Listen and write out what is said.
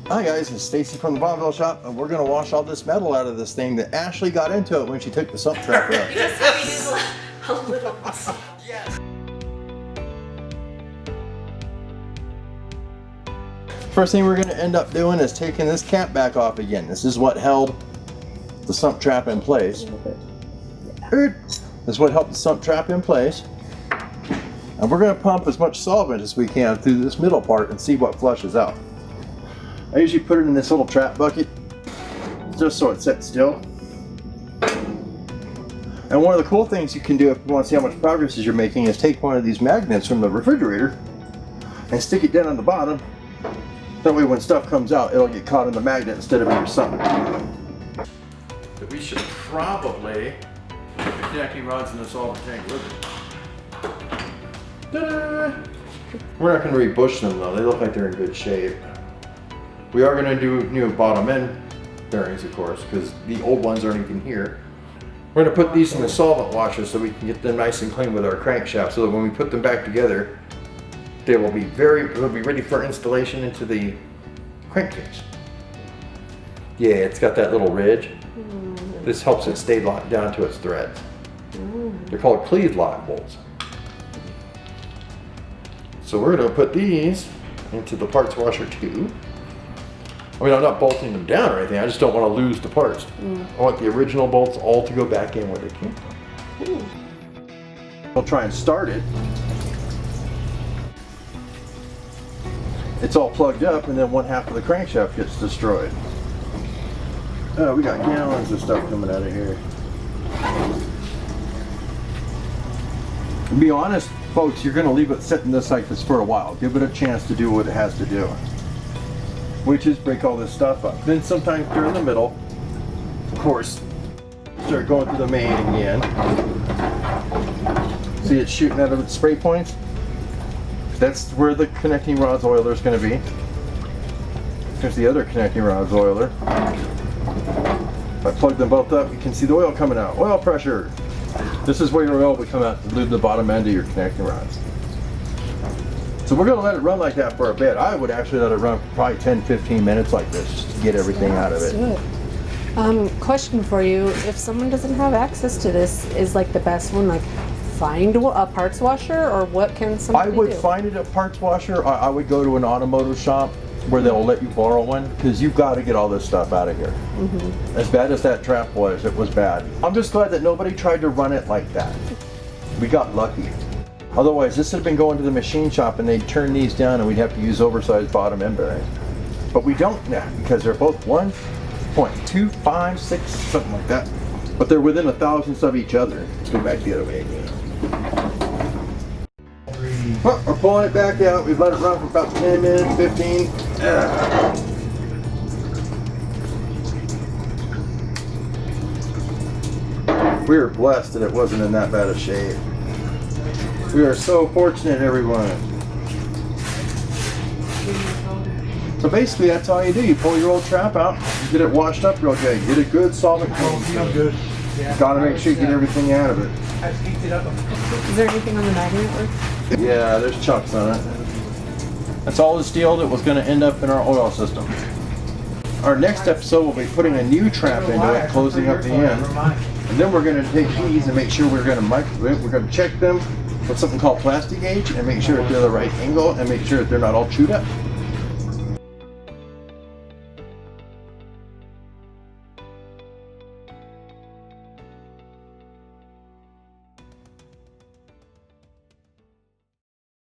Hi guys, it's Stacy from the Bonneville shop, and we're going to wash all this metal out of this thing that Ashley got into it when she took the sump trap out. Yes. A little muscle. Yes. First thing we're going to end up doing is taking this cap back off again. This is what held the sump trap in place. This is what helped the sump trap in place. And we're going to pump as much solvent as we can through this middle part and see what flushes out. I usually put it in this little trap bucket just so it sits still. And one of the cool things you can do if you want to see how much progress you're making is take one of these magnets from the refrigerator and stick it down on the bottom. That way when stuff comes out, it'll get caught in the magnet instead of in your sump. But we should probably put the connecting rods in the solvent tank with it. Ta-da! We're not going to rebush them though, they look like they're in good shape. We are going to do new bottom end bearings, of course, because the old ones aren't even here. We're going to put these in the solvent washer so we can get them nice and clean with our crankshaft, so that when we put them back together, they will be ready for installation into the crankcase. Yeah, it's got that little ridge. This helps it stay locked down to its threads. They're called cleave lock bolts. So we're going to put these into the parts washer too. I mean, I'm not bolting them down or anything, I just don't want to lose the parts. I want the original bolts all to go back in where they came from. We'll try and start it. It's all plugged up and then one half of the crankshaft gets destroyed. Oh, we got gallons of stuff coming out of here. To be honest, folks, you're going to leave it sitting this like this for a while. Give it a chance to do what it has to do, which is break all this stuff up. Then sometimes during the middle, of course, start going through the main again. See it shooting out of its spray points? That's where the connecting rods oiler is going to be. There's the other connecting rods oiler. If I plug them both up, you can see the oil coming out. Oil pressure. This is where your oil will come out to lube the bottom end of your connecting rods. So we're going to let it run like that for a bit. I would actually let it run for probably 10-15 minutes like this just to get everything out of it. Question for you. If someone doesn't have access to this, is like the best one like find a parts washer, or what can somebody do? I would find it a parts washer. I would go to an automotive shop where they'll let you borrow one, because you've got to get all this stuff out of here. As bad as that trap was, it was bad. I'm just glad that nobody tried to run it like that. We got lucky. Otherwise, this would have been going to the machine shop and they'd turn these down and we'd have to use oversized bottom end bearings. But we don't now, because they're both 1.256, something like that. But they're within a thousandths of each other. Let's go back the other way again. Well, we're pulling it back out. We've let it run for about 10 minutes, 15. We were blessed that it wasn't in that bad a shape. We are so fortunate, everyone. So basically, that's all you do. You pull your old trap out, you get it washed up real good, get a good solvent clean. Good. Yeah. Gotta make sure you get everything out of it. Is there anything on the magnet? Yeah, there's chunks on it. That's all the steel that was going to end up in our oil system. Our next episode will be putting a new trap into it, closing up the end. And then we're going to take these and make sure we're going to microwave. We're going to check them with something called plastic gauge and make sure that they're the right angle and make sure that they're not all chewed up.